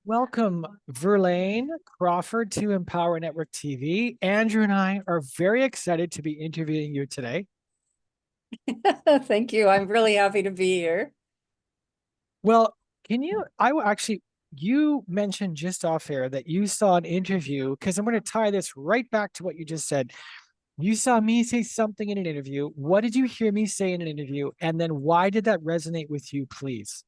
Welcome, Verlaine Crawford to Empower Network TV. Andrew and I are very excited to be interviewing you today. Thank you. I'm really happy to be here. Well, you mentioned just off air that you saw an interview, because I'm going to tie this right back to what you just said. You saw me say something in an interview. What did you hear me say in an interview? And then why did that resonate with you, please?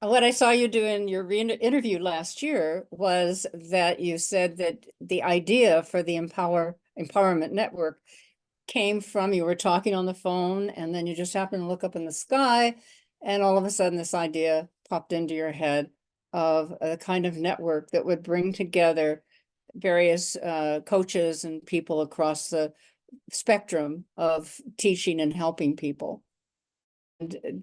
What I saw you do in your interview last year was that you said that the idea for the Empowerment Network came from you were talking on the phone, and then you just happened to look up in the sky, and all of a sudden this idea popped into your head of a kind of network that would bring together various coaches and people across the spectrum of teaching and helping people.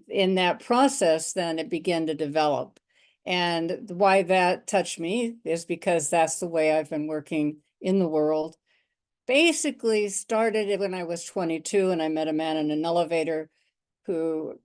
In that process, then it began to develop. And why that touched me is because that's the way I've been working in the world. Basically started when I was 22 and I met a man in an elevator who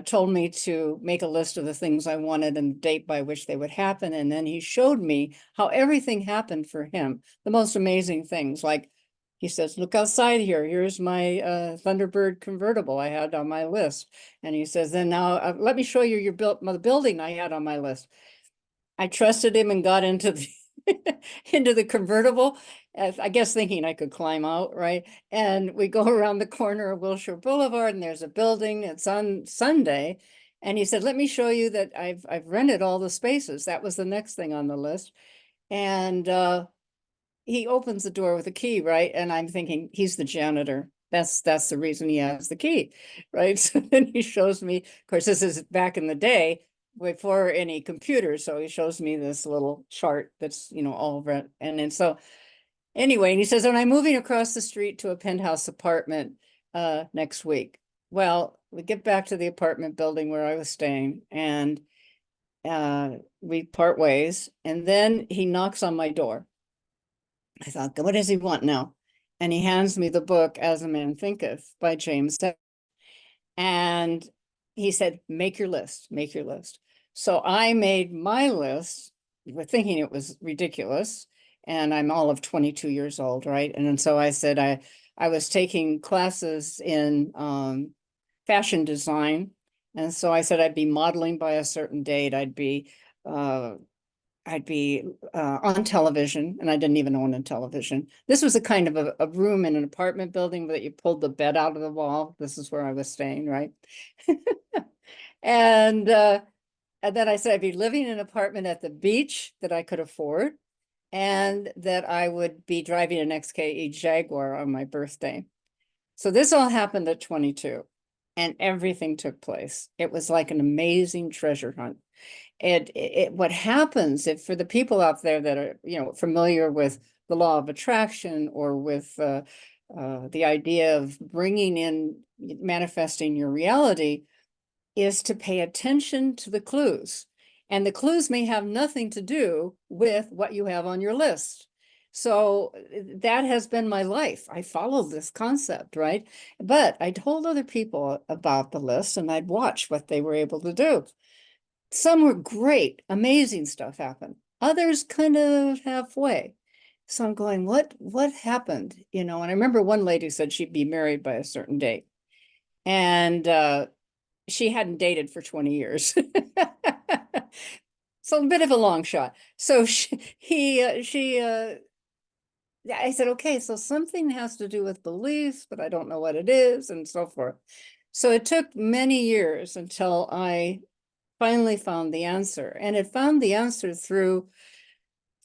told me to make a list of the things I wanted and the date by which they would happen. And then he showed me how everything happened for him. The most amazing things, like he says, look outside here. Here's my Thunderbird convertible I had on my list. And he says, then now let me show you the building I had on my list. I trusted him and got into the into the convertible, I guess thinking I could climb out, right? And we go around the corner of Wilshire Boulevard, and there's a building. It's on Sunday, and he said, "Let me show you that I've rented all the spaces." That was the next thing on the list, and he opens the door with a key, right? And I'm thinking he's the janitor. That's the reason he has the key, right? So then he shows me. Of course, this is back in the day before any computers. So he shows me this little chart that's, all red. And then so anyway, and he says, "And I'm moving across the street to a penthouse apartment next week." Well, we get back to the apartment building where I was staying, and we part ways. And then he knocks on my door. I thought, what does he want now? And he hands me the book, As a Man Thinketh by James. And he said, make your list, make your list. So I made my list, thinking it was ridiculous. And I'm all of 22 years old, right? And so I said, I was taking classes in fashion design. And so I said I'd be modeling by a certain date. I'd be on television, and I didn't even own a television. This was a kind of a room in an apartment building that you pulled the bed out of the wall. This is where I was staying, right? and then I said I'd be living in an apartment at the beach that I could afford, and that I would be driving an XKE Jaguar on my birthday. So this all happened at 22, and everything took place. It was like an amazing treasure hunt. What happens if for the people out there that are familiar with the law of attraction, or with the idea of bringing in manifesting your reality, is to pay attention to the clues, and the clues may have nothing to do with what you have on your list. So that has been my life. I followed this concept, right? But I told other people about the list, and I'd watch what they were able to do. Some were great, amazing stuff happened. Others kind of halfway. So I'm going, what happened? And I remember one lady said she'd be married by a certain date. And she hadn't dated for 20 years. So a bit of a long shot. So I said, okay, so something has to do with beliefs, but I don't know what it is, and so forth. So it took many years until I finally found the answer. And it found the answer through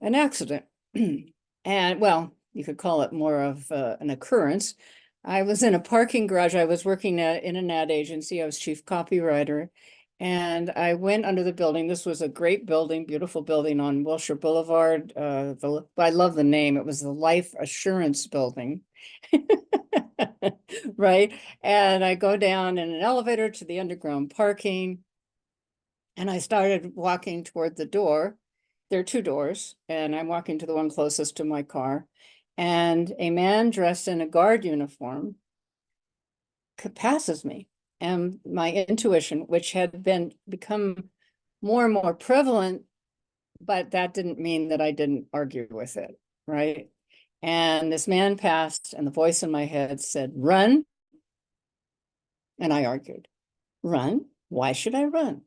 an accident. And well, you could call it more of an occurrence. I was in a parking garage. I was working in an ad agency. I was chief copywriter. And I went under the building. This was a great building, beautiful building on Wilshire Boulevard. I love the name. It was the Life Assurance Building. Right. And I go down in an elevator to the underground parking. And I started walking toward the door. There are two doors, and I'm walking to the one closest to my car. And a man dressed in a guard uniform passes me. And my intuition, which had become more and more prevalent but that didn't mean that I didn't argue with it, right? And this man passed, and the voice in my head said, run. And I argued, run? Why should I run?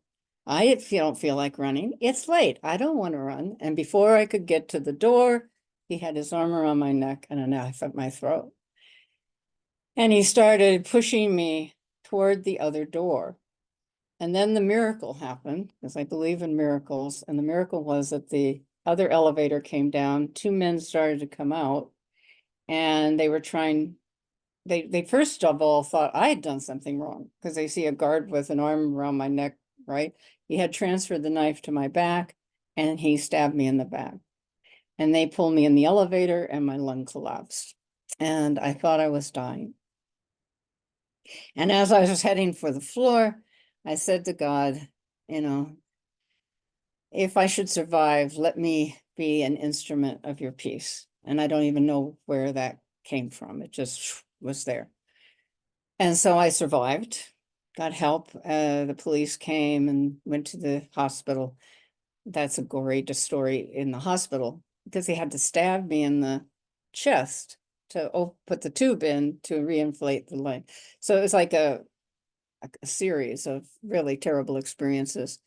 I don't feel like running. It's late. I don't want to run. And before I could get to the door, he had his arm around my neck and a knife at my throat. And he started pushing me toward the other door. And then the miracle happened, because I believe in miracles. And the miracle was that the other elevator came down. Two men started to come out, and they were trying, they first of all thought I had done something wrong, because they see a guard with an arm around my neck, right? He had transferred the knife to my back, and he stabbed me in the back. And they pulled me in the elevator, and my lung collapsed. And I thought I was dying. And as I was heading for the floor, I said to God, you know, if I should survive, let me be an instrument of your peace. And I don't even know where that came from. It just was there. And so I survived, got help. The police came and went to the hospital. That's a gory story in the hospital, because they had to stab me in the chest to put the tube in to reinflate the leg. So it was like a series of really terrible experiences.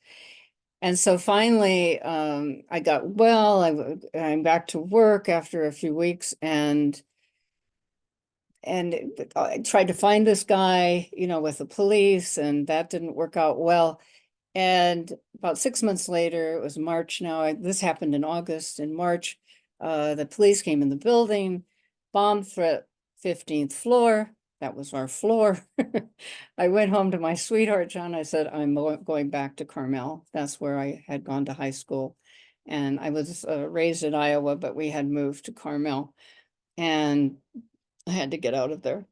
And so finally, I got well. I'm back to work after a few weeks, and I tried to find this guy, with the police, and that didn't work out well. And about 6 months later, it was March now. This happened in August. In March, the police came in the building, bomb threat, 15th floor. That was our floor. I went home to my sweetheart, John. I said, I'm going back to Carmel. That's where I had gone to high school. And I was raised in Iowa, but we had moved to Carmel. And I had to get out of there,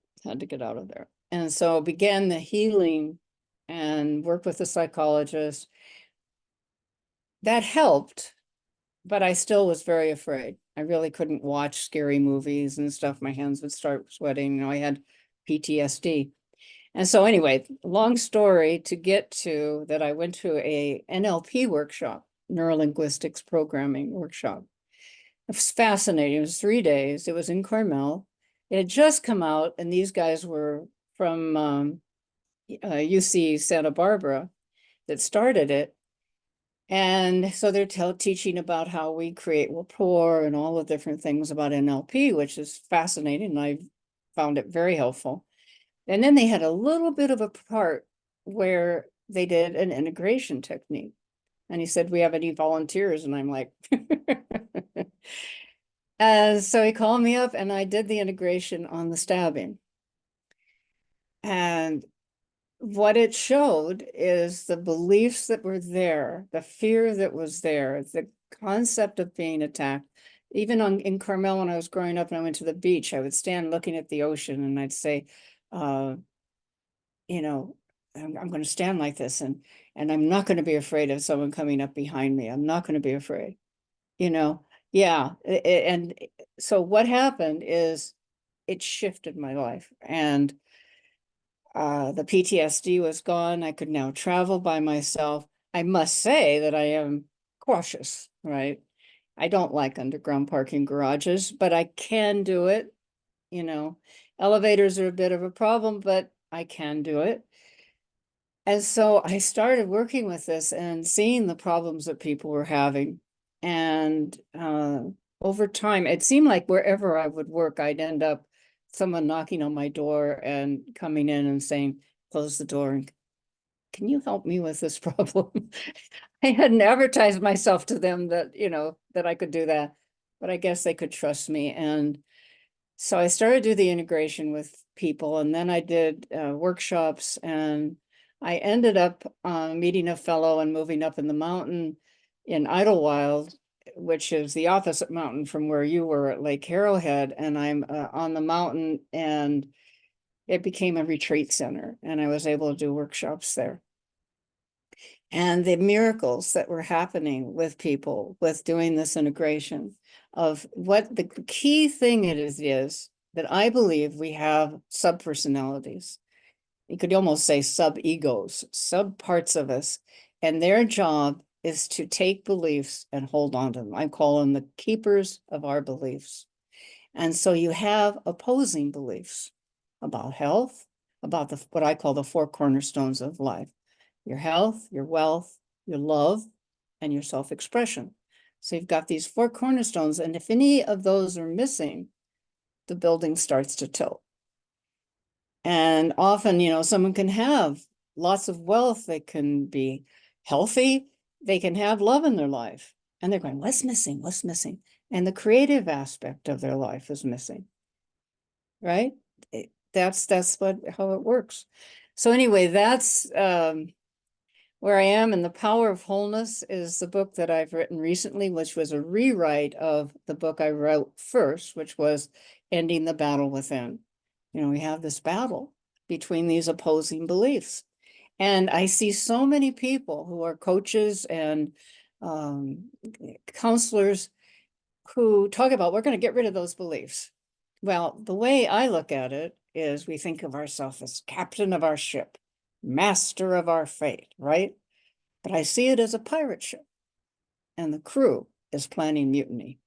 And so began the healing and worked with a psychologist. That helped, but I still was very afraid. I really couldn't watch scary movies and stuff. My hands would start sweating. I had PTSD. And so anyway, long story to get to that, I went to a NLP workshop, neuro-linguistics programming workshop. It was fascinating. It was 3 days. It was in Carmel. It had just come out, and these guys were from UC Santa Barbara that started it. And so they're teaching about how we create rapport and all the different things about NLP, which is fascinating. And I found it very helpful. And then they had a little bit of a part where they did an integration technique. And he said, we have any volunteers? And I'm like, so he called me up, and I did the integration on the stabbing. And what it showed is the beliefs that were there, the fear that was there, the concept of being attacked. Even in Carmel, when I was growing up and I went to the beach, I would stand looking at the ocean, and I'd say, I'm going to stand like this, and I'm not going to be afraid of someone coming up behind me. I'm not going to be afraid, Yeah. And so what happened is it shifted my life, and the PTSD was gone. I could now travel by myself. I must say that I am cautious, right? I don't like underground parking garages, but I can do it. Elevators are a bit of a problem, but I can do it. And so I started working with this and seeing the problems that people were having. And over time, it seemed like wherever I would work, I'd end up someone knocking on my door and coming in and saying, close the door, and can you help me with this problem? I hadn't advertised myself to them that, that I could do that, but I guess they could trust me. And so I started to do the integration with people, and then I did workshops, and I ended up meeting a fellow and moving up in the mountain in Idlewild, which is the opposite mountain from where you were at Lake Arrowhead. And I'm on the mountain, and it became a retreat center, and I was able to do workshops there. And the miracles that were happening with people with doing this integration of what the key thing it is that I believe we have sub-personalities. You could almost say sub-egos, sub-parts of us. And their job is to take beliefs and hold on to them. I call them the keepers of our beliefs. And so you have opposing beliefs about health, about what I call the four cornerstones of life: your health, your wealth, your love, and your self-expression. So you've got these four cornerstones, and if any of those are missing, the building starts to tilt. And often, someone can have lots of wealth, they can be healthy, they can have love in their life, and they're going, what's missing? What's missing? And the creative aspect of their life is missing, right? That's how it works. So anyway, that's where I am. And The Power of Wholeness is the book that I've written recently, which was a rewrite of the book I wrote first, which was Ending the Battle Within. We have this battle between these opposing beliefs. And I see so many people who are coaches and counselors who talk about, we're going to get rid of those beliefs. Well, the way I look at it is we think of ourselves as captain of our ship, master of our fate, right? But I see it as a pirate ship, and the crew is planning mutiny.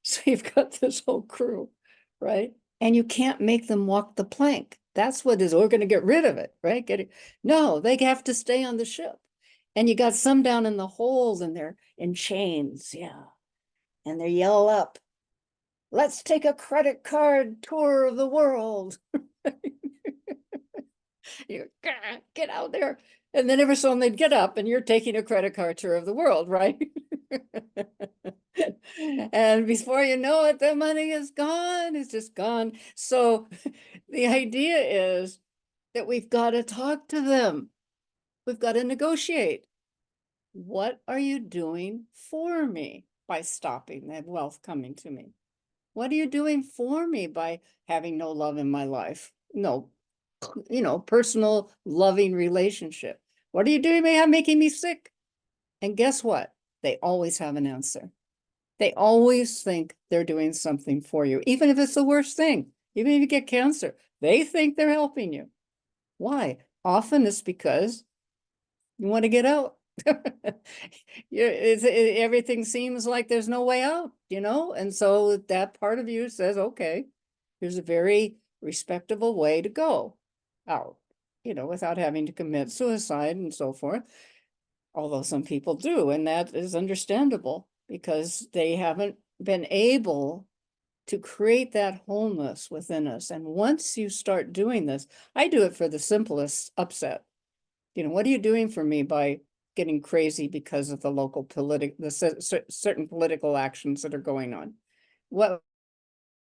So you've got this whole crew, right? And you can't make them walk the plank. That's what is, we're going to get rid of it, right? No, they have to stay on the ship. And you got some down in the hold and they're in chains, yeah. And they yell up, let's take a credit card tour of the world. You get out there. And then every so often they'd get up and you're taking a credit card tour of the world, right? And before you know it, the money is gone. It's just gone. So the idea is that we've got to talk to them. We've got to negotiate. What are you doing for me by stopping that wealth coming to me? What are you doing for me by having no love in my life? No, personal loving relationship. What are you doing making me sick? And guess what? They always have an answer. They always think they're doing something for you, even if it's the worst thing. Even if you get cancer, they think they're helping you. Why? Often it's because you want to get out. Everything seems like there's no way out, and so that part of you says, okay, here's a very respectable way to go out, without having to commit suicide and so forth. Although some people do, and that is understandable because they haven't been able to create that wholeness within us. And once you start doing this, I do it for the simplest upset. What are you doing for me by getting crazy because of the local certain political actions that are going on? What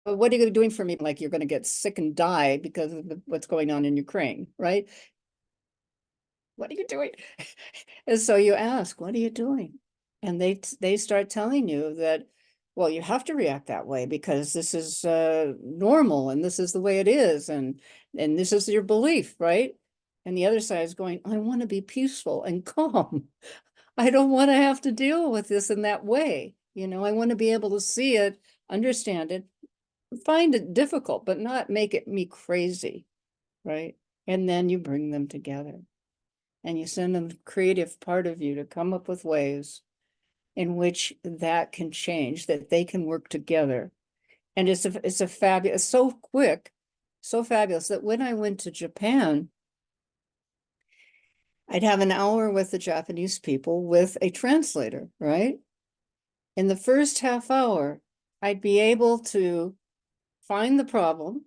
are you doing for me? Like you're going to get sick and die because of what's going on in Ukraine, right? What are you doing? And so you ask, what are you doing? And they start telling you that, well, you have to react that way because this is normal and this is the way it is. And this is your belief, right? And the other side is going, I want to be peaceful and calm. I don't want to have to deal with this in that way. I want to be able to see it, understand it, find it difficult, but not make it me crazy, right? And then you bring them together and you send them the creative part of you to come up with ways in which that can change, that they can work together. And it's a fabulous, so quick, so fabulous that when I went to Japan, I'd have an hour with the Japanese people with a translator, right? In the first half hour, I'd be able to find the problem,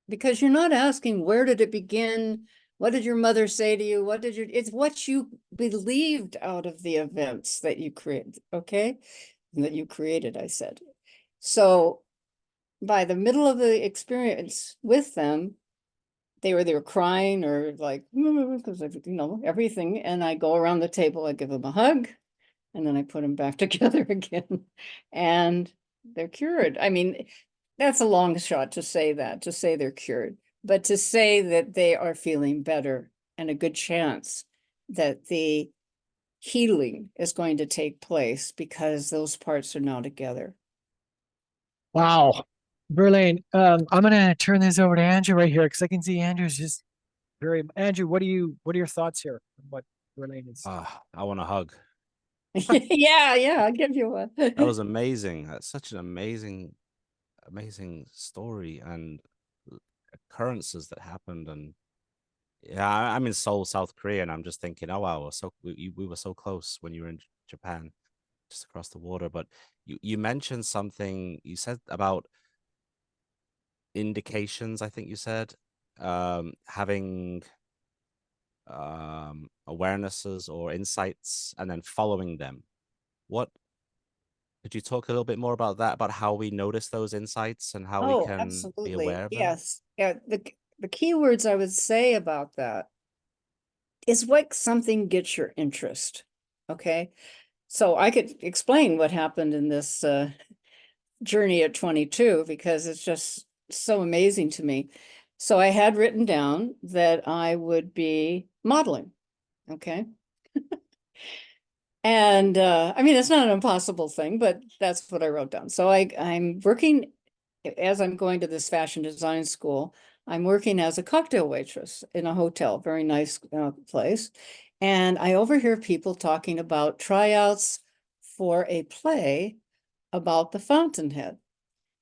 because you're not asking, where did it begin? What did your mother say to you? It's what you believed out of the events that you created, okay? That you created, I said. So by the middle of the experience with them, they were crying or like, because of, everything. And I go around the table, I give them a hug, and then I put them back together again. And they're cured. I mean, that's a long shot to say they're cured, but to say that they are feeling better and a good chance that the healing is going to take place because those parts are now together. Wow. Verlaine, I'm gonna turn this over to Andrew right here because I can see Andrew's just Andrew, what are your thoughts here on what Verlaine is? I want a hug. Yeah, yeah, I'll give you one. That was amazing. That's such an amazing story and occurrences that happened. And yeah, I'm in Seoul, South Korea, and I'm just thinking, oh wow, we were so close when you were in Japan, just across the water. But you mentioned something. You said about indications. I think you said having awarenesses or insights and then following them. What could you talk a little bit more about that, about how we notice those insights and how we Oh, can be absolutely. aware of them? Yes. Yeah. The key words I would say about that is what something gets your interest. Okay. So I could explain what happened in this journey at 22 because it's just so amazing to me. So I had written down that I would be modeling. Okay. And I mean, it's not an impossible thing, but that's what I wrote down. So I'm working as I'm going to this fashion design school. I'm working as a cocktail waitress in a hotel, very nice place. And I overhear people talking about tryouts for a play about the Fountainhead.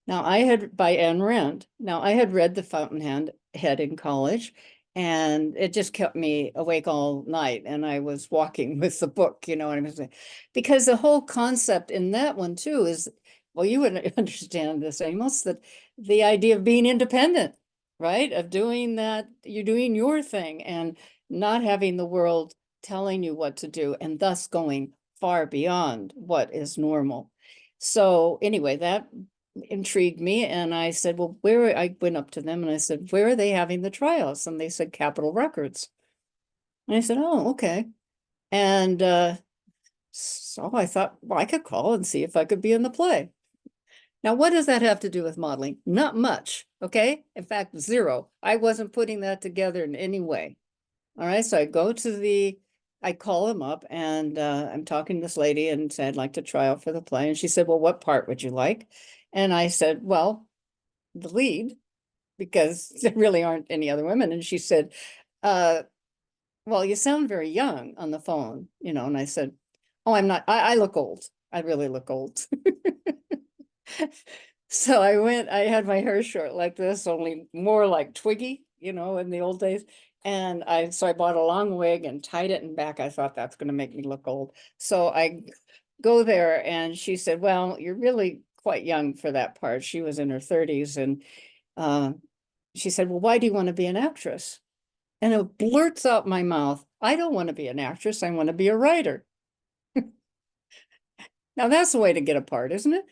Now I had by Ayn Rand. Now I had read The Fountainhead in college, and it just kept me awake all night. And I was walking with the book, you know what I'm saying? Because the whole concept in that one too is, well, you wouldn't understand this, Amos, that the idea of being independent, right? Of doing that, you're doing your thing and not having the world telling you what to do, and thus going far beyond what is normal. So anyway, that intrigued me, and I said, well, where, I went up to them and I said, where are they having the tryouts? And they said Capitol Records. And I said, oh, okay. And so I thought, well, I could call and see if I could be in the play. Now, what does that have to do with modeling? Not much, okay? In fact, zero. I wasn't putting that together in any way. All right, so I call him up, and I'm talking to this lady and said, I'd like to try out for the play. And she said, well, what part would you like? And I said, well, the lead, because there really aren't any other women. And she said, well, you sound very young on the phone, you know. And I said, oh, I'm not, I look old. I really look old. So I had my hair short like this, only more like Twiggy, you know, in the old days. And so I bought a long wig and tied it in back. I thought that's going to make me look old. So I go there, and she said, well, you're really quite young for that part. She was in her 30s. And she said, well, why do you want to be an actress? And it blurts out my mouth, I don't want to be an actress. I want to be a writer. Now that's the way to get a part, isn't it?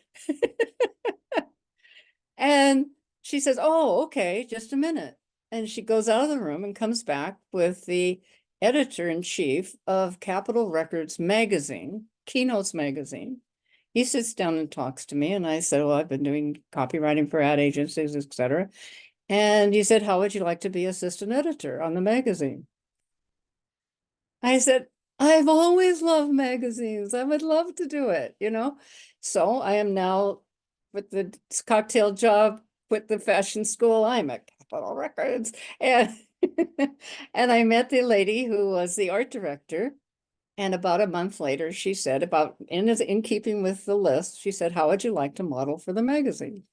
And she says, oh, okay, just a minute. And she goes out of the room and comes back with the editor-in-chief of Capitol Records magazine, Keynotes magazine. He sits down and talks to me, and I said, well, I've been doing copywriting for ad agencies, etc. And he said, how would you like to be assistant editor on the magazine? I said, I've always loved magazines. I would love to do it, you know? So I am now with the cocktail job, with the fashion school. I'm at Capitol Records. And, and I met the lady who was the art director. And about a month later, she said, about in keeping with the list, she said, how would you like to model for the magazine?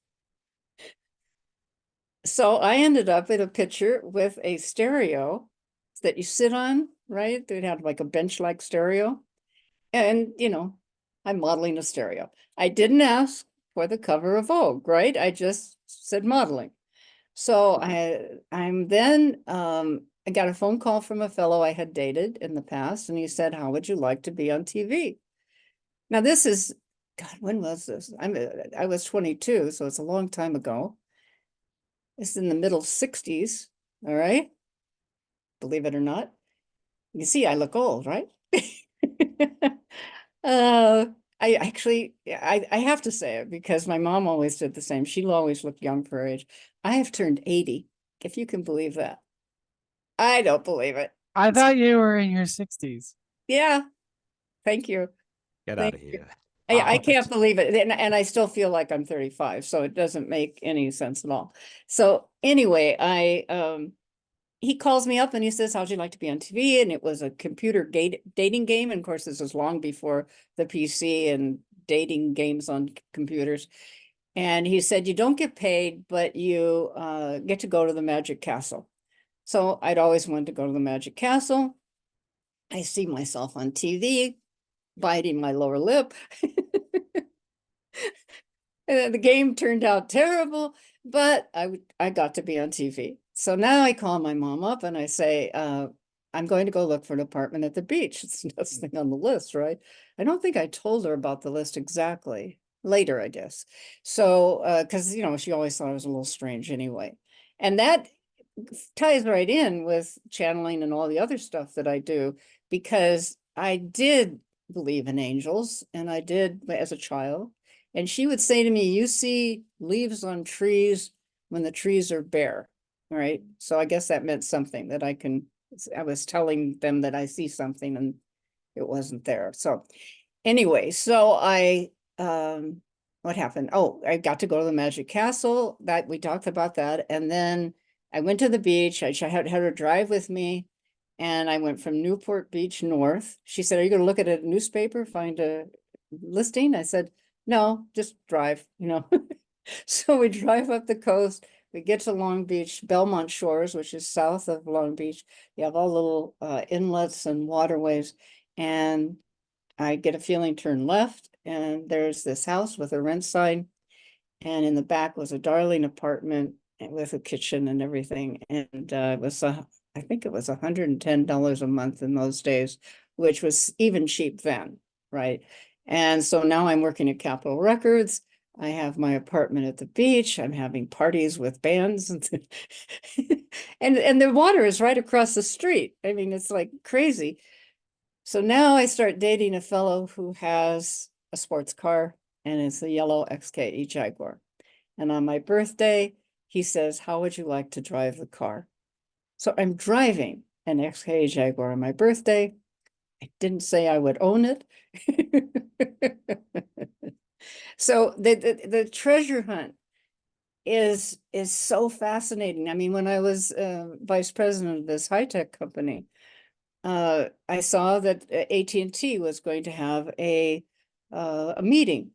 So I ended up in a picture with a stereo that you sit on, right? They'd have like a bench-like stereo. And, you know, I'm modeling a stereo. I didn't ask for the cover of Vogue, right? I just said modeling. So I'm then, I got a phone call from a fellow I had dated in the past, and he said, how would you like to be on TV? Now this is, God, when was this? I was 22, so it's a long time ago. It's in the middle 60s, all right? Believe it or not. You see, I look old, right? Uh, I actually, I have to say it because my mom always did the same. She'll always look young for her age. I have turned 80, if you can believe that. I don't believe it. I thought you were in your 60s. Yeah, thank you. Get out Thank of you. here. I Wow. can't believe it. And I still feel like I'm 35, so it doesn't make any sense at all. So anyway, he calls me up and he says, how'd you like to be on TV? And it was a computer dating game. And of course, this was long before the PC and dating games on computers. And he said, you don't get paid, but you get to go to the Magic Castle. So I'd always wanted to go to the Magic Castle. I see myself on TV, biting my lower lip. And the game turned out terrible, but I got to be on TV. So now I call my mom up and I say, I'm going to go look for an apartment at the beach. It's the next thing on the list, right? I don't think I told her about the list exactly. Later, I guess. So, because, you know, she always thought it was a little strange anyway. And that ties right in with channeling and all the other stuff that I do, because I did believe in angels, and I did as a child. And she would say to me, you see leaves on trees when the trees are bare, right? So I guess that meant something that I was telling them that I see something and it wasn't there. So anyway, so what happened? Oh, I got to go to the Magic Castle. That we talked about that. And then I went to the beach. I had her drive with me. And I went from Newport Beach north. She said, are you going to look at a newspaper, find a listing? I said, no, just drive, you know. So we drive up the coast. We get to Long Beach, Belmont Shores, which is south of Long Beach. You have all little inlets and waterways. And I get a feeling turn left, and there's this house with a rent sign. And in the back was a darling apartment with a kitchen and everything. And it was, I think it was $110 a month in those days, which was even cheap then, right? And so now I'm working at Capitol Records. I have my apartment at the beach. I'm having parties with bands. And the water is right across the street. I mean, it's like crazy. So now I start dating a fellow who has a sports car, and it's a yellow XKE Jaguar. And on my birthday, he says, how would you like to drive the car? So I'm driving an XKE Jaguar on my birthday. I didn't say I would own it. So the treasure hunt is so fascinating. I mean, when I was vice president of this high-tech company, I saw that AT&T was going to have a meeting,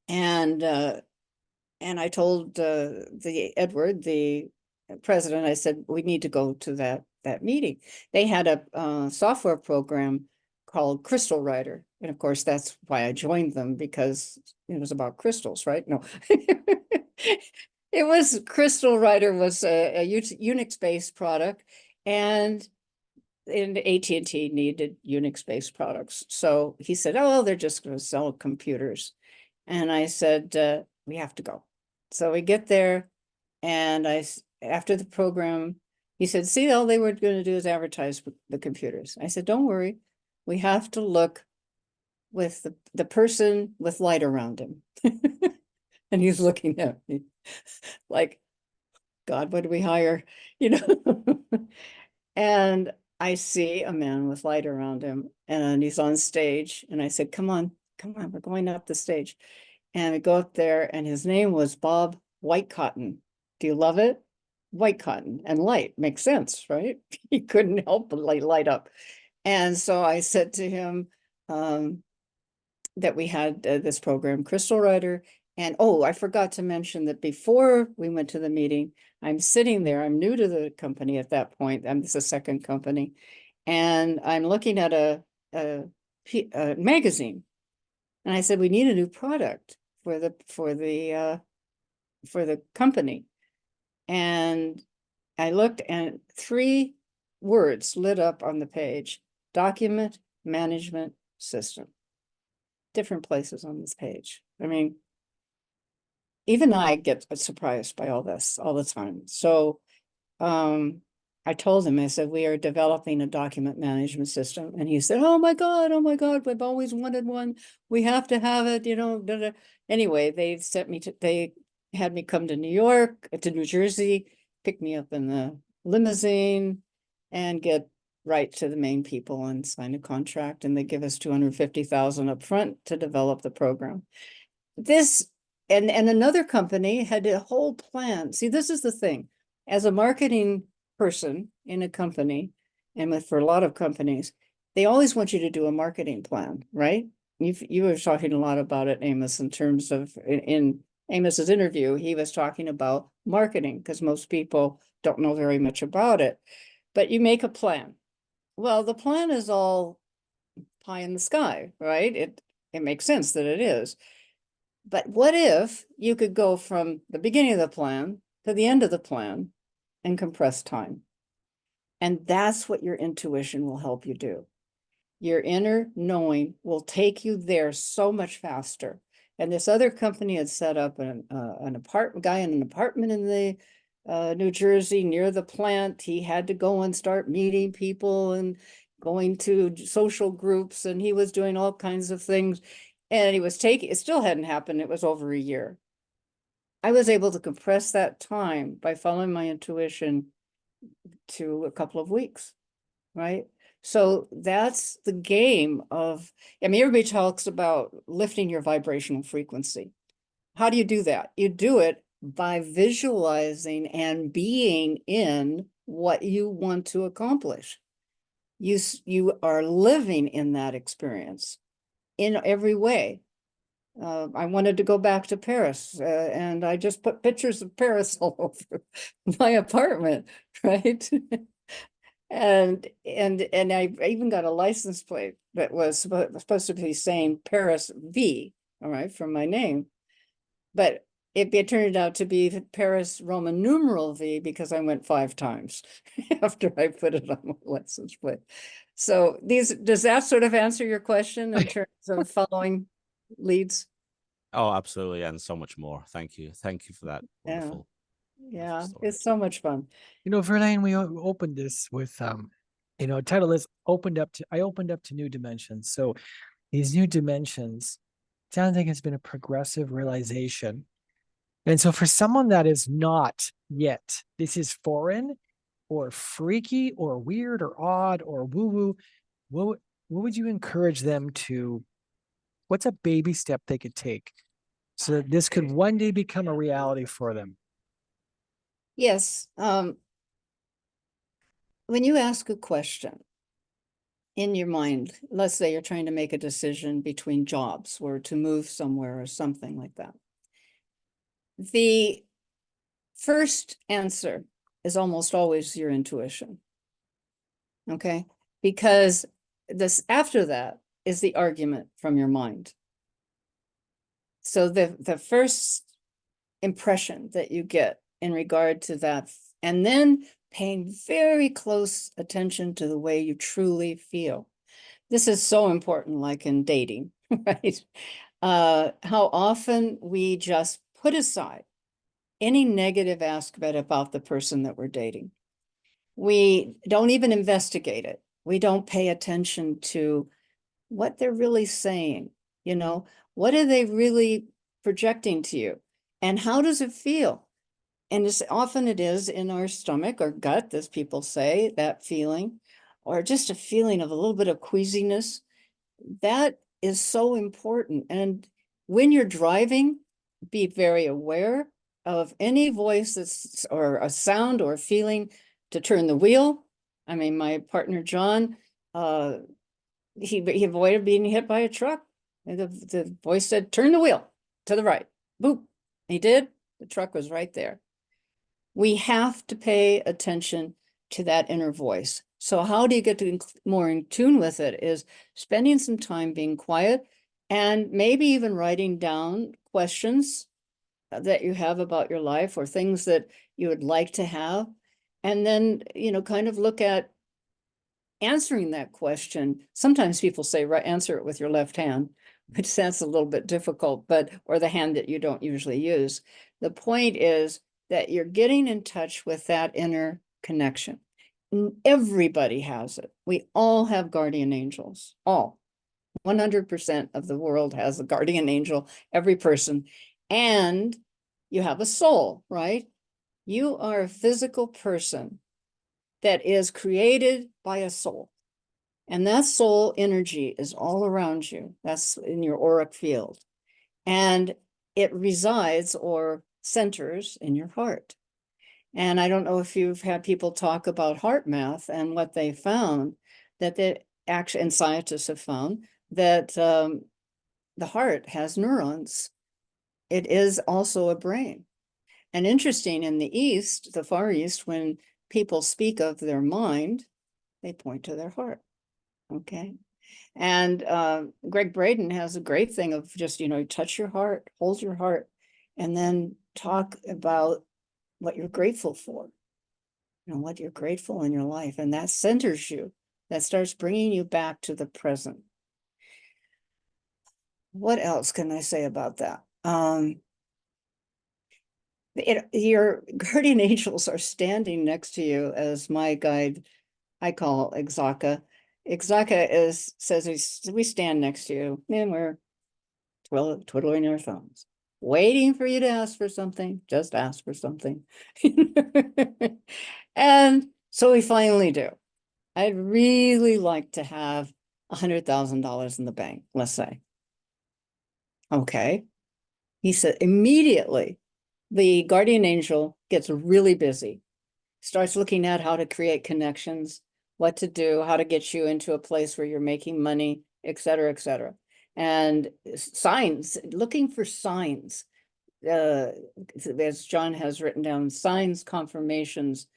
and I told the Edward, the president, I said, we need to go to that meeting. They had a software program called Crystal Writer. And of course, that's why I joined them, because it was about crystals, right? No. It was Crystal Writer was a Unix-based product, and AT&T needed Unix-based products. So he said, oh, they're just going to sell computers. And I said, we have to go. So we get there, and after the program, he said, see, all they were going to do is advertise the computers. I said, don't worry. We have to look with the person with light around him. And he's looking at me like, God, what do we hire? You know? And I see a man with light around him, and he's on stage. And I said, come on, we're going up the stage. And we go up there, and his name was Bob Whitecotton. Do you love it? Whitecotton and light makes sense, right? He couldn't help but light up. And so I said to him that we had this program, Crystal Writer. And oh, I forgot to mention that before we went to the meeting, I'm sitting there. I'm new to the company at that point. This is a second company. And I'm looking at a magazine. And I said, we need a new product for the company. And I looked, and 3 words lit up on the page: document management system. Different places on this page. I mean, even I get surprised by all this all the time. So I told him, I said, we are developing a document management system. And he said, oh my God, we've always wanted one. We have to have it, you know. Da, da. Anyway, they had me come to New York, to New Jersey, pick me up in the limousine, and get right to the main people and sign a contract. And they give us $250,000 up front to develop the program. This and another company had a whole plan. See, this is the thing. As a marketing person in a company, and for a lot of companies, they always want you to do a marketing plan, right? You were talking a lot about it, Amos, in terms of in Amos's interview, he was talking about marketing because most people don't know very much about it. But you make a plan. Well, the plan is all pie in the sky, right? It makes sense that it is. But what if you could go from the beginning of the plan to the end of the plan and compress time? And that's what your intuition will help you do. Your inner knowing will take you there so much faster. And this other company had set up an guy in an apartment in the New Jersey near the plant. He had to go and start meeting people and going to social groups, and he was doing all kinds of things. And he was taking, it still hadn't happened. It was over a year. I was able to compress that time by following my intuition to a couple of weeks, right? So that's the game of, I mean, everybody talks about lifting your vibrational frequency. How do you do that? You do it by visualizing and being in what you want to accomplish. You are living in that experience in every way. I wanted to go back to Paris, and I just put pictures of Paris all over my apartment, right? And I even got a license plate that was supposed to be saying Paris V, all right, from my name. But it turned out to be Paris Roman numeral V because I went 5 times after I put it on my license plate. So does that sort of answer your question in terms of following leads? Oh, absolutely, and so much more. Thank you for that wonderful, Yeah, story. it's so much fun. Verlaine, we opened this with, title is I opened up to new dimensions. So these new dimensions sounds like it's been a progressive realization. And so for someone that is not yet, this is foreign or freaky or weird or odd or woo-woo, what would you encourage them to, what's a baby step they could take so that this could one day become a reality for them? Yes. When you ask a question in your mind, let's say you're trying to make a decision between jobs or to move somewhere or something like that. The first answer is almost always your intuition. Okay? Because after that is the argument from your mind. So the first impression that you get in regard to that, and then paying very close attention to the way you truly feel. This is so important, like in dating, right? How often we just put aside any negative aspect about the person that we're dating. We don't even investigate it. We don't pay attention to what they're really saying. What are they really projecting to you? And how does it feel? And as often it is in our stomach or gut, as people say, that feeling, or just a feeling of a little bit of queasiness. That is so important. And when you're driving, be very aware of any voice that's, or a sound or a feeling to turn the wheel. I mean, my partner, John, he avoided being hit by a truck. And the voice said, turn the wheel to the right. Boop. He did. The truck was right there. We have to pay attention to that inner voice. So how do you get to more in tune with it is spending some time being quiet and maybe even writing down questions that you have about your life or things that you would like to have. And then, kind of look at answering that question. Sometimes people say, right, answer it with your left hand, which sounds a little bit difficult, or the hand that you don't usually use. The point is that you're getting in touch with that inner connection. Everybody has it. We all have guardian angels, all. 100% of the world has a guardian angel, every person. And you have a soul, right? You are a physical person that is created by a soul. And that soul energy is all around you. That's in your auric field. And it resides or centers in your heart. And I don't know if you've had people talk about heart math and what they found, that actually, and scientists have found that the heart has neurons. It is also a brain. And interesting, in the East, the Far East, when people speak of their mind, they point to their heart. Okay. And Greg Braden has a great thing of just, touch your heart, hold your heart, and then talk about what you're grateful for, what you're grateful in your life. And that centers you, that starts bringing you back to the present. What else can I say about that? Your guardian angels are standing next to you as my guide. I call Ixaka. Ixaka says we stand next to you and we're twiddling our thumbs, waiting for you to ask for something. Just ask for something. And so we finally do. I'd really like to have $100,000 in the bank, let's say. Okay. He said immediately the guardian angel gets really busy, starts looking at how to create connections, what to do, how to get you into a place where you're making money, et cetera, et cetera. And signs, looking for signs. As John has written down, signs, confirmations.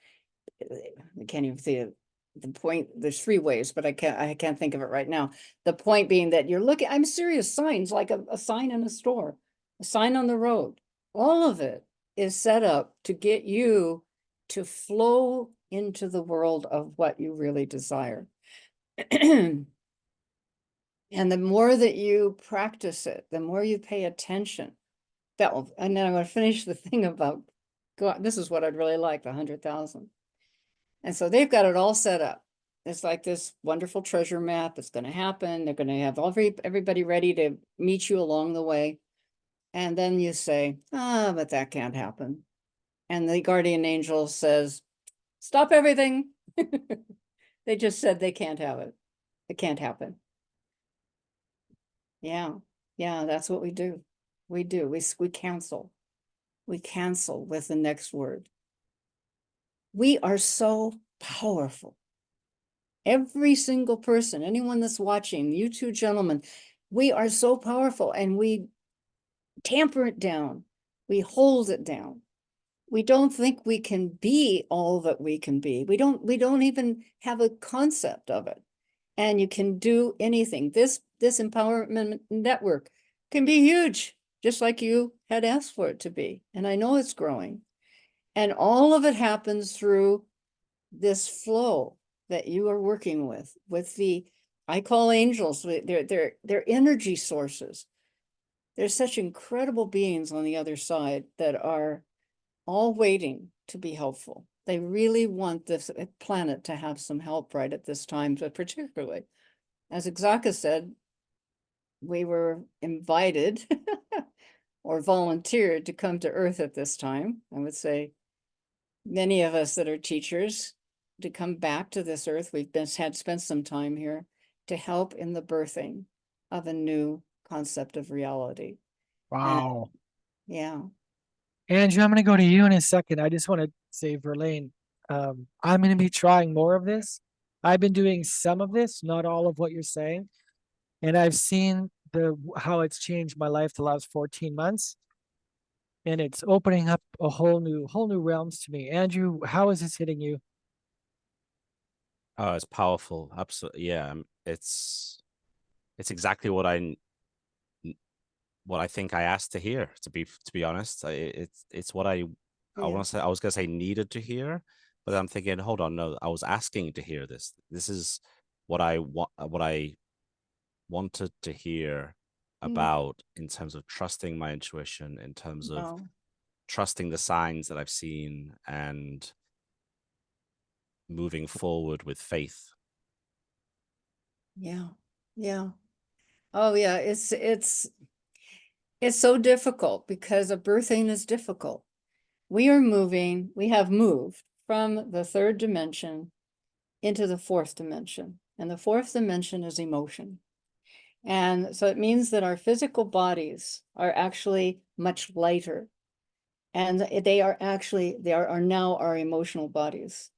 I can't even see it. The point, there's 3 ways, but I can't think of it right now. The point being that you're looking, I'm serious, signs, like a sign in a store, a sign on the road. All of it is set up to get you to flow into the world of what you really desire. And the more that you practice it, the more you pay attention. And then I'm going to finish the thing about God. This is what I'd really like, the 100,000. And so they've got it all set up. It's like this wonderful treasure map that's going to happen. They're going to have everybody ready to meet you along the way. And then you say, but that can't happen. And the guardian angel says, stop everything. They just said they can't have it. It can't happen. Yeah, that's what we do. We do. We cancel. We cancel with the next word. We are so powerful. Every single person, anyone that's watching, you 2 gentlemen, we are so powerful, and we tamper it down. We hold it down. We don't think we can be all that we can be. We don't even have a concept of it. And you can do anything. This empowerment network can be huge, just like you had asked for it to be. And I know it's growing. And all of it happens through this flow that you are working with the, I call angels, they're energy sources. There's such incredible beings on the other side that are all waiting to be helpful. They really want this planet to have some help right at this time, but particularly, as Ixaka said, we were invited or volunteered to come to Earth at this time. I would say many of us that are teachers, to come back to this Earth, we've spent some time here to help in the birthing of a new concept of reality. Wow. Yeah. Andrew, I'm going to go to you in a second. I just want to say, Verlaine, I'm going to be trying more of this. I've been doing some of this, not all of what you're saying. And I've seen how it's changed my life the last 14 months. And it's opening up a whole new realms to me. Andrew, how is this hitting you? Oh, it's powerful. Absolutely. Yeah. It's exactly what I think I asked to hear, to be honest. It's what I want to say. I was gonna say needed to hear, but I'm thinking, hold on, no, I was asking to hear this. This is what I wanted to hear about, in terms of trusting my intuition, in terms of trusting the signs that I've seen, and moving forward with faith. Yeah. Oh yeah, it's so difficult because a birthing is difficult. We have moved from the 3rd dimension into the 4th dimension. And the 4th dimension is emotion. And so it means that our physical bodies are actually much lighter. And they are now our emotional bodies.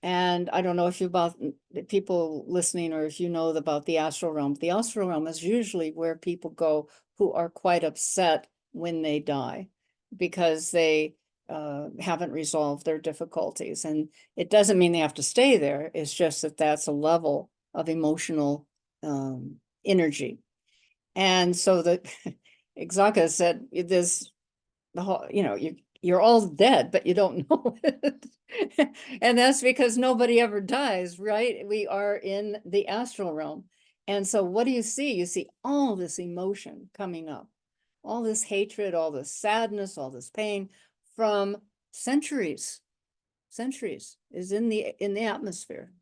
And I don't know if you about the people listening, or if you know about the astral realm. The astral realm is usually where people go who are quite upset when they die, because they haven't resolved their difficulties. And it doesn't mean they have to stay there. It's just that that's a level of emotional energy. And so that Exaka said this, the whole, you're all dead, but you don't know it. And that's because nobody ever dies, right? We are in the astral realm. And so what do you see? You see all this emotion coming up, all this hatred, all this sadness, all this pain from centuries. Centuries is in the atmosphere.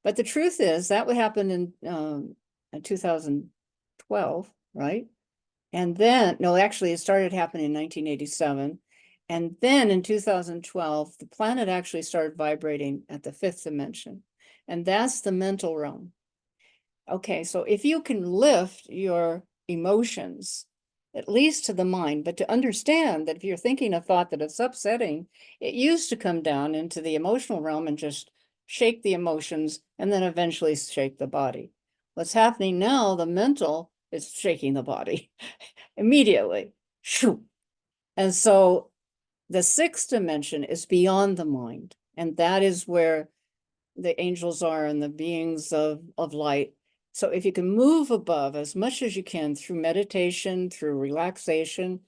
But the truth is that what happened in 2012, right? And then, no, actually, it started happening in 1987. And then in 2012, the planet actually started vibrating at the 5th dimension. And that's the mental realm. Okay, so if you can lift your emotions, at least to the mind, but to understand that if you're thinking a thought that it's upsetting, it used to come down into the emotional realm and just shake the emotions and then eventually shake the body. What's happening now, the mental is shaking the body immediately. Shoo. And so the 6th dimension is beyond the mind. And that is where the angels are and the beings of light. So if you can move above as much as you can through meditation, through relaxation,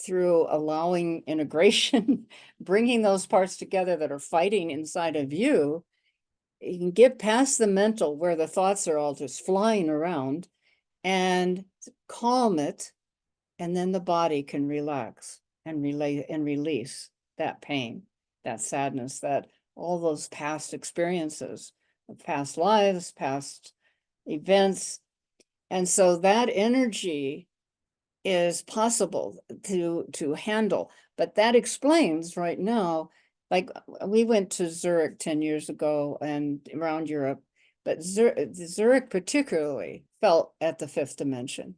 through allowing integration, bringing those parts together that are fighting inside of you, you can get past the mental where the thoughts are all just flying around and calm it. And then the body can relax and release that pain, that sadness, that all those past experiences, past lives, past events. And so that energy is possible to handle. But that explains right now, like we went to Zurich 10 years ago and around Europe, but Zurich particularly felt at the 5th dimension.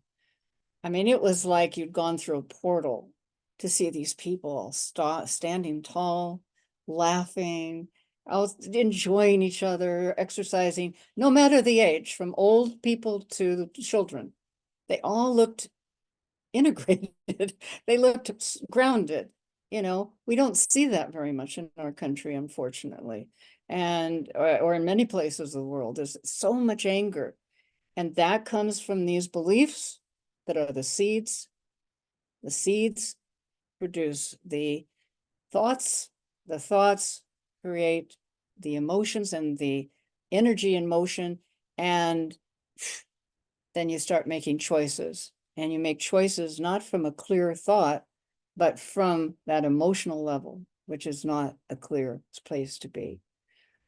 I mean, it was like you'd gone through a portal to see these people standing tall, laughing, out enjoying each other, exercising, no matter the age, from old people to children. They all looked integrated. They looked grounded. We don't see that very much in our country, unfortunately. And or in many places of the world, there's so much anger. And that comes from these beliefs that are the seeds. The seeds produce the thoughts create the emotions and the energy in motion. And then you start making choices. And you make choices not from a clear thought, but from that emotional level, which is not a clear place to be.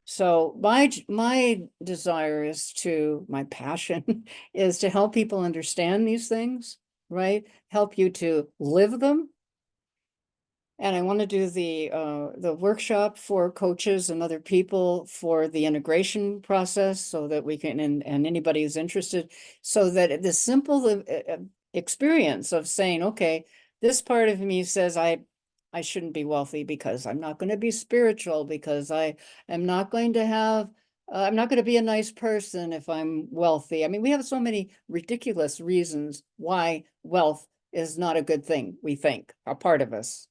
So my desire is my passion is to help people understand these things, right? Help you to live them. And I want to do the workshop for coaches and other people for the integration process so that we can, and anybody who's interested, so that the simple experience of saying, okay, this part of me says I shouldn't be wealthy because I'm not going to be spiritual, because I am not going to have, I'm not going to be a nice person if I'm wealthy. I mean, we have so many ridiculous reasons why wealth is not a good thing, we think, a part of us.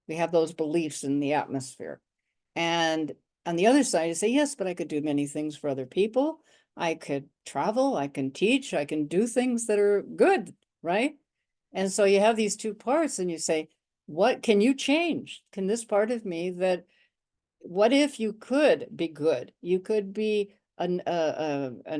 We have those beliefs in the atmosphere. And on the other side, you say, yes, but I could do many things for other people. I could travel, I can teach, I can do things that are good, right? And so you have these two parts and you say, what can you change? Can this part of me that, what if you could be good? You could be an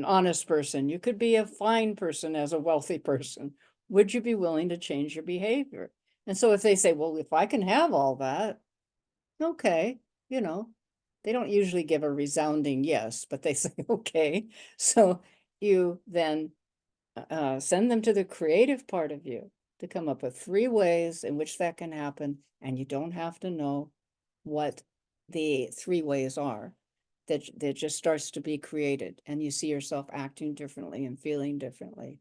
honest person. You could be a fine person as a wealthy person. Would you be willing to change your behavior? And so if they say, well, if I can have all that, okay, they don't usually give a resounding yes, but they say, okay. So you then send them to the creative part of you to come up with 3 ways in which that can happen. And you don't have to know what the 3 ways are. That just starts to be created, and you see yourself acting differently and feeling differently.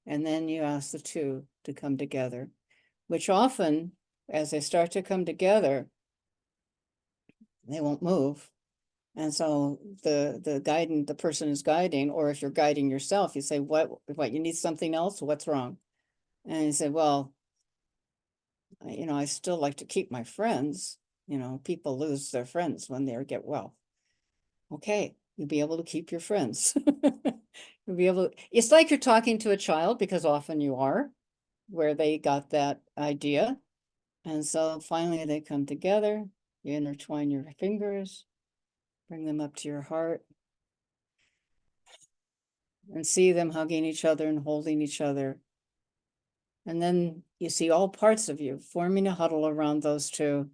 And then you ask the 2 to come together, which often as they start to come together, they won't move. And so the person is guiding, or if you're guiding yourself, you say, what, you need something else? What's wrong? And you say, well, I still like to keep my friends. People lose their friends when they get well. Okay, you'll be able to keep your friends. You'll be able, it's like you're talking to a child, because often you are, where they got that idea. And so finally they come together, you intertwine your fingers, bring them up to your heart, and see them hugging each other and holding each other. And then you see all parts of you forming a huddle around those two,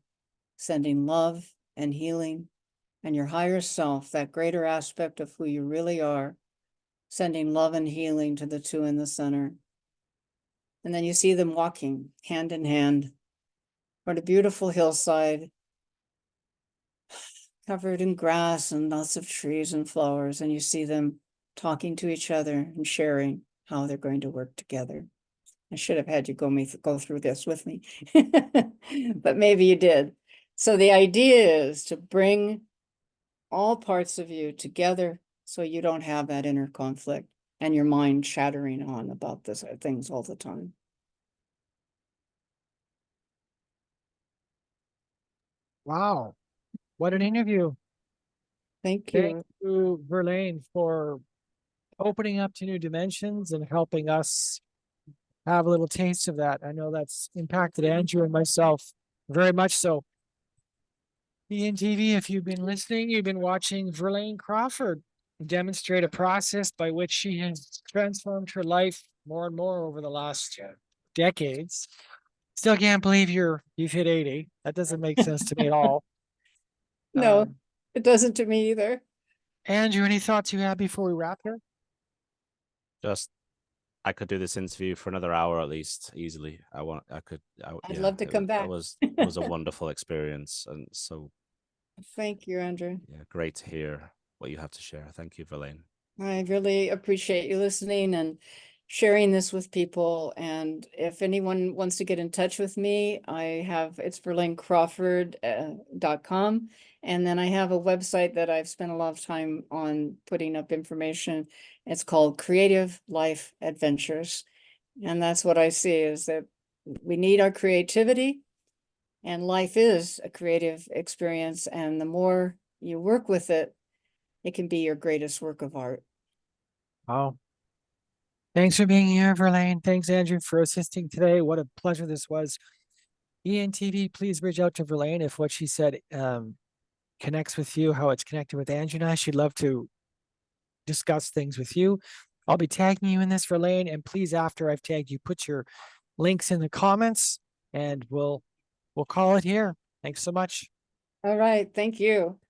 sending love and healing, and your higher self, that greater aspect of who you really are, sending love and healing to the two in the center. And then you see them walking hand in hand on a beautiful hillside, covered in grass and lots of trees and flowers. And you see them talking to each other and sharing how they're going to work together. I should have had you go through this with me, but maybe you did. So the idea is to bring all parts of you together so you don't have that inner conflict and your mind chattering on about this things all the time. Wow. What an interview. Thank Thank you. you, Verlaine, for opening up to new dimensions and helping us have a little taste of that. I know that's impacted Andrew and myself very much so. ENTV, if you've been listening, you've been watching Verlaine Crawford demonstrate a process by which she has transformed her life more and more over the last decades. Still can't believe you've hit 80. That doesn't make sense to me at all. No, it doesn't to me either. Andrew, any thoughts you have before we wrap here? Just, I could do this interview for another hour at least, easily. I'd love to come back. It was a wonderful experience, and so Thank you, Andrew. yeah, great to hear what you have to share. Thank you, Verlaine. I really appreciate you listening and sharing this with people. And if anyone wants to get in touch with me, it's verlainecrawford.com. And then I have a website that I've spent a lot of time on putting up information. It's called Creative Life Adventures. And that's what I see, is that we need our creativity, and life is a creative experience. And the more you work with it, it can be your greatest work of art. Oh, thanks for being here, Verlaine. Thanks, Andrew, for assisting today. What a pleasure this was. ENTV, please reach out to Verlaine if what she said connects with you, how it's connected with Andrew and I. She'd love to discuss things with you. I'll be tagging you in this, Verlaine, and please, after I've tagged you, put your links in the comments, and we'll call it here. Thanks so much. All right. Thank you.